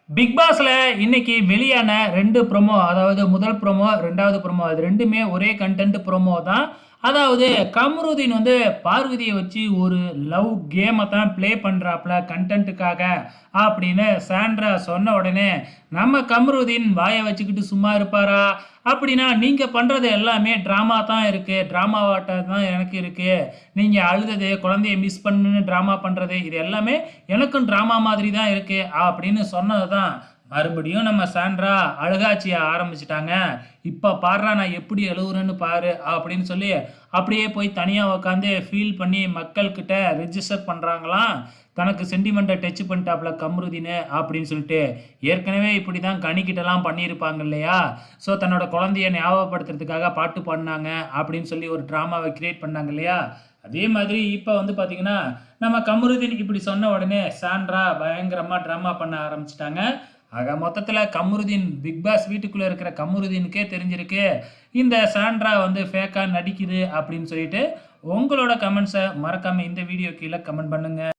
Big பாஸ்ல இன்னைக்கு வெளியான 2 ப்ரோமோ, அதாவது முதல் ப்ரோமோ, 2வது ப்ரோமோ அது 2மே ஒரே கன்டென்ட் ப்ரோமோ தான். அதாவது கம்ருதீன் வந்து பார்வதிய வச்சு ஒரு லவ் கேம தான் ப்ளே பண்றாப்ல கன்டென்ட்டுக்காக அப்படின்னு சாண்ட்ரா சொன்ன உடனே, நம்ம கம்ருதீன் வாய வச்சுக்கிட்டு சும்மா இருப்பாரா? அப்படின்னா, நீங்க பண்றது எல்லாமே ட்ராமா தான் இருக்கு. ட்ராமாவாட்டம் தான் எனக்கு இருக்கு. நீங்க அழுதது, குழந்தைய மிஸ் பண்ணுன்னு ட்ராமா பண்றது, இது எல்லாமே எனக்கும் ட்ராமா மாதிரி தான் இருக்கு அப்படின்னு சொன்னது தான். மறுபடியும் நம்ம சாண்ட்ரா அழுகாட்சிய ஆரம்பிச்சுட்டாங்க. இப்ப பார்றா நான் எப்படி அழுவுறேன்னு பாரு அப்படின்னு சொல்லி, அப்படியே போய் தனியா உட்காந்து ஃபீல் பண்ணி மக்கள்கிட்ட ரிஜிஸ்டர் பண்றாங்களாம். தனக்கு சென்டிமெண்ட்ட டச் பண்ணிட்டாப்ல கம்ருதீனு அப்படின்னு சொல்லிட்டு. ஏற்கனவே இப்படி தான் கனிக்கிட்டலாம் பண்ணியிருப்பாங்க இல்லையா? ஸோ தன்னோட குழந்தைய ஞாபகப்படுத்துறதுக்காக பாட்டு பாடுனாங்க அப்படின்னு சொல்லி ஒரு ட்ராமாவ கிரியேட் பண்ணாங்க இல்லையா? அதே மாதிரி இப்ப வந்து பார்த்தீங்கன்னா, நம்ம கமருதீன் இப்படி சொன்ன உடனே சாண்ட்ரா பயங்கரமா ட்ராமா பண்ண ஆரம்பிச்சுட்டாங்க. ஆக மொத்தத்துல கமருதீன் பிக் பாஸ் வீட்டுக்குள்ள இருக்கிற கமருதீனுக்கே தெரிஞ்சிருக்கு. இந்த சாண்ட்ரா வந்து ஃபேக்கா நடிக்குது அப்படின்னு சொல்லிட்டு. உங்களோட கமெண்ட்ஸ மறக்காம இந்த வீடியோ கீழ கமெண்ட் பண்ணுங்க.